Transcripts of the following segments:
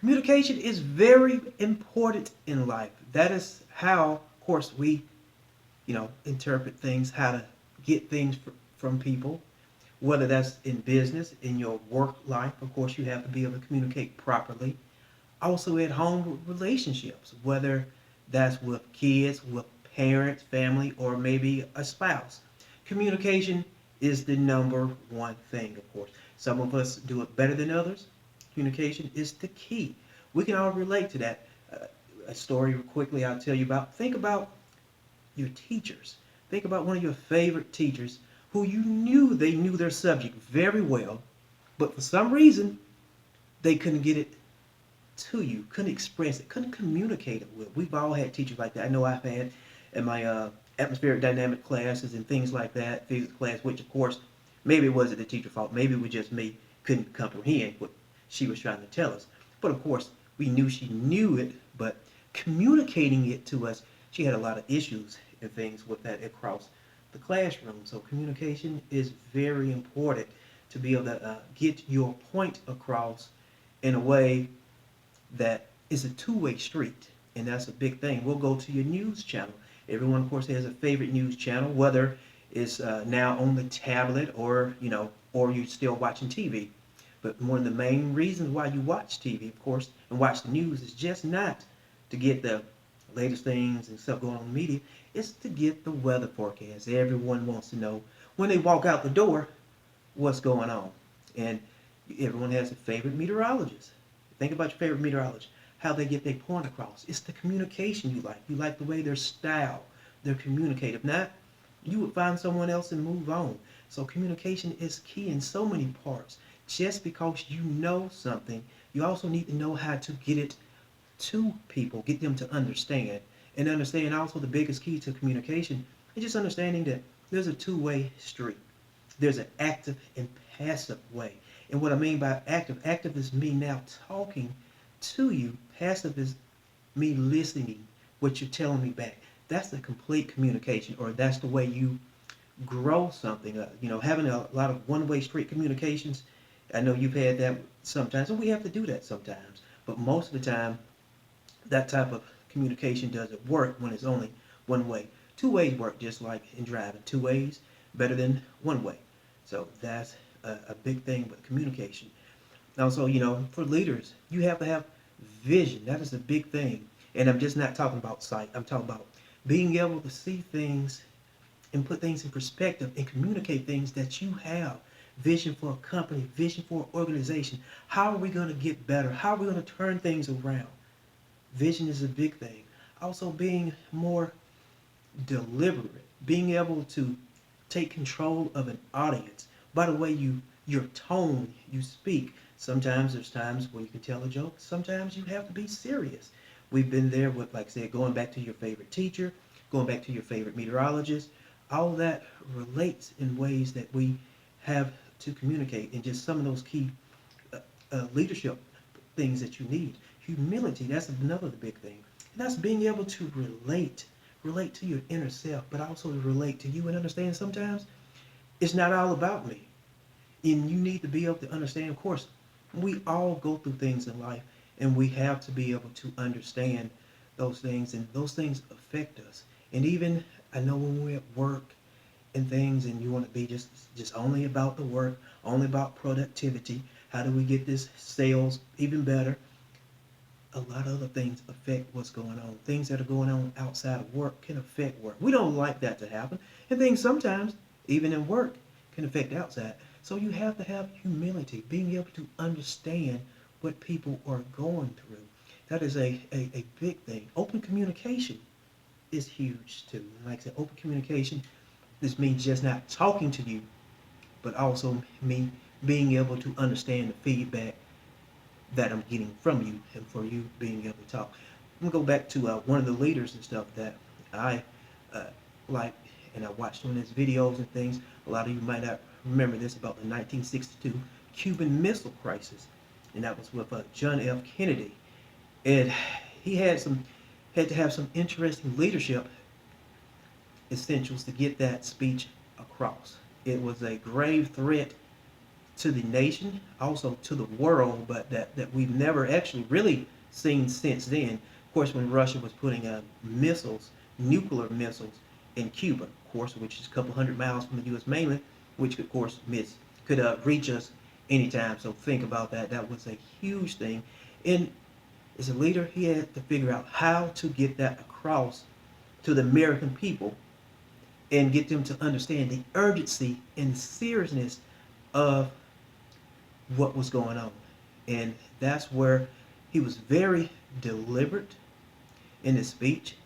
Communication is very important in life. That is how, of course, we, interpret things, how to get things from people, whether that's in business, in your work life. Of course, you have to be able to communicate properly. Also at home relationships, whether that's with kids, with parents, family, or maybe a spouse. Communication is the number one thing, of course. Some of us do it better than others. Communication is the key. We can all relate to that. A story quickly I'll tell you about. Think about your teachers. Think about one of your favorite teachers who you knew they knew their subject very well, but for some reason they couldn't get it to you, couldn't express it, couldn't communicate it with. We've all had teachers like that. I know I've had in my atmospheric dynamic classes and things like that, physics class, which of course, maybe it wasn't the teacher's fault. Maybe it was just me couldn't comprehend what she was trying to tell us. But of course, we knew she knew it, but communicating it to us, she had a lot of issues and things with that across the classroom. So communication is very important to be able to get your point across in a way that is a two-way street, and that's a big thing. We'll go to your news channel. Everyone, of course, has a favorite news channel, whether it's now on the tablet or or you're still watching TV. But one of the main reasons why you watch TV, of course, and watch the news is just not to get the latest things and stuff going on in the media. It's to get the weather forecast. Everyone wants to know when they walk out the door what's going on, and everyone has a favorite meteorologist. Think about your favorite meteorologist, how they get their point across. It's the communication you like. You like the way their style, they're communicative. Not you would find someone else and move on. So communication is key in so many parts. Just because you know something, you also need to know how to get it to people, get them to understand. And understand also the biggest key to communication is just understanding that there's a two-way street. There's an active and passive way. And what I mean by active is me now talking to you. Passive is me listening what you're telling me back. That's the complete communication, or that's the way you grow something. Having a lot of one-way street communications. I know you've had that sometimes, and we have to do that sometimes. But most of the time, that type of communication doesn't work when it's only one way. Two ways work just like in driving. Two ways better than one way. So that's a big thing with communication. Also, for leaders, you have to have vision. That is a big thing. And I'm just not talking about sight. I'm talking about being able to see things and put things in perspective and communicate things that you have. Vision for a company, vision for an organization. How are we going to get better? How are we going to turn things around? Vision is a big thing. Also being more deliberate, being able to take control of an audience. By the way, your tone, you speak. Sometimes there's times when you can tell a joke. Sometimes you have to be serious. We've been there with, like I said, going back to your favorite teacher, going back to your favorite meteorologist. All that relates in ways that we have to communicate, and just some of those key leadership things that you need. Humility, that's another big thing. And that's being able to relate to your inner self, but also to relate to you and understand sometimes it's not all about me. And you need to be able to understand, of course, we all go through things in life, and we have to be able to understand those things, and those things affect us. And even, I know when we're at work and things, and you want to be just only about the work, only about productivity, how do we get this sales even better? A lot of other things affect what's going on. Things that are going on outside of work can affect work. We don't like that to happen. And things sometimes, even in work, can affect outside. So you have to have humility, being able to understand what people are going through. That is a big thing. Open communication is huge too. Like I said, open communication, this means just not talking to you, but also me being able to understand the feedback that I'm getting from you, and for you being able to talk. I'm gonna go back to one of the leaders and stuff that I uh, like, and I watched one of his videos and things. A lot of you might not remember this, about the 1962 Cuban Missile Crisis, and that was with John F. Kennedy. And he had to have some interesting leadership essentials to get that speech across. It was a grave threat to the nation, also to the world, but that we've never actually really seen since then. Of course, when Russia was putting missiles, nuclear missiles, in Cuba, of course, which is a couple hundred miles from the U.S. mainland, which of course could reach us anytime. So think about that. That was a huge thing, and as a leader, he had to figure out how to get that across to the American people and get them to understand the urgency and seriousness of what was going on. And that's where he was very deliberate in his speech.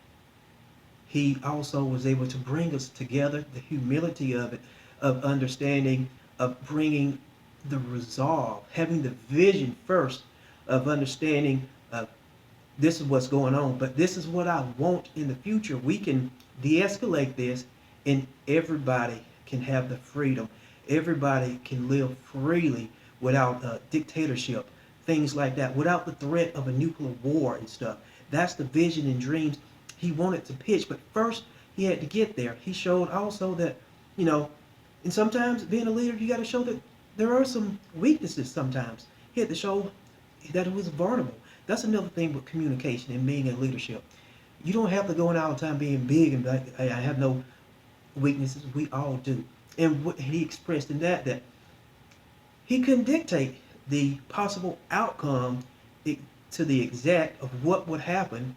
He also was able to bring us together, the humility of it, of understanding, of bringing the resolve, having the vision first of understanding this is what's going on, but this is what I want in the future. We can de-escalate this, and everybody can have the freedom. Everybody can live freely without dictatorship, things like that, without the threat of a nuclear war and stuff. That's the vision and dreams he wanted to pitch, but first he had to get there. He showed also that, you know, and sometimes being a leader, you got to show that there are some weaknesses sometimes. He had to show that it was vulnerable. That's another thing with communication and being in leadership. You don't have to go in all the time being big and be like, hey, I have no weaknesses. We all do. And what he expressed in that he couldn't dictate the possible outcome to the exact of what would happen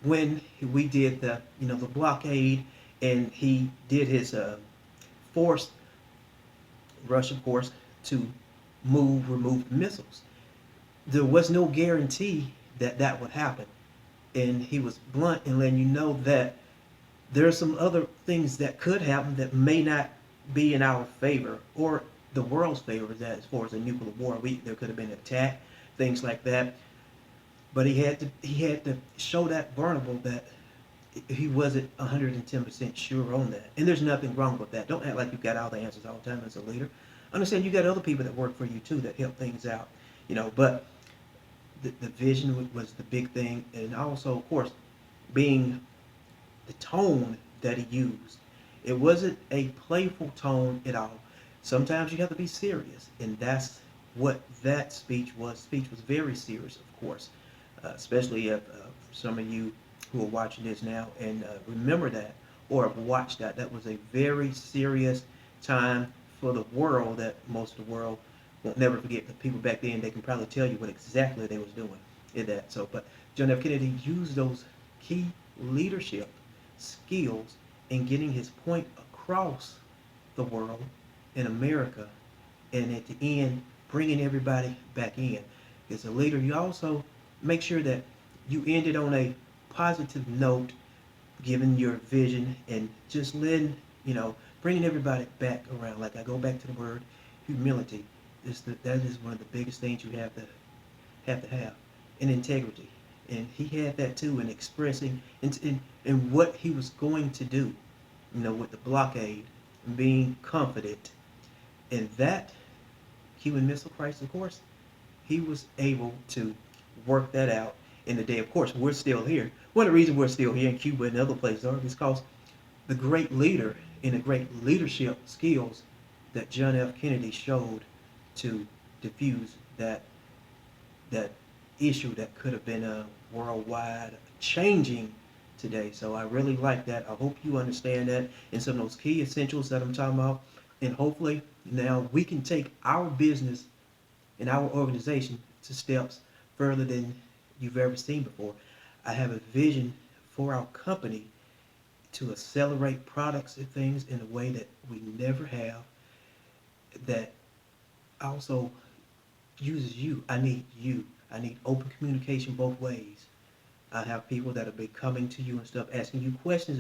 when we did the blockade, and he did his forced Russia, of course, to remove the missiles. There was no guarantee that that would happen. And he was blunt in letting you know that there are some other things that could happen that may not be in our favor or the world's favor, that as far as a nuclear war. There could have been an attack, things like that. But he had to show that vulnerable that he wasn't 110% sure on that. And there's nothing wrong with that. Don't act like you got all the answers all the time as a leader. Understand you got other people that work for you too that help things out. But the vision was the big thing, and also, of course, being the tone that he used. It wasn't a playful tone at all. Sometimes you have to be serious, and that's what that speech was. Speech was very serious, of course, especially if some of you who are watching this now and remember that or have watched that. That was a very serious time for the world that most of the world won't never forget. The people back then, they can probably tell you what exactly they was doing in that. So, but John F. Kennedy used those key leadership skills in getting his point across the world in America, and at the end, bringing everybody back in. As a leader, you also make sure that you ended on a positive note, giving your vision and just letting, bringing everybody back around. Like I go back to the word humility. That is one of the biggest things you have to have, and integrity. And he had that too in expressing in what he was going to do, with the blockade, and being confident. And that Cuban Missile Crisis, of course, he was able to work that out in the day. Of course, we're still here. One of the reasons we're still here in Cuba and other places are because the great leader and the great leadership skills that John F. Kennedy showed to diffuse that issue that could have been a worldwide changing today. So I really like that. I hope you understand that and some of those key essentials that I'm talking about. And hopefully now we can take our business and our organization to steps further than you've ever seen before. I have a vision for our company to accelerate products and things in a way that we never have, that also uses you. I need you. I need open communication both ways. I have people that have been coming to you and stuff, asking you questions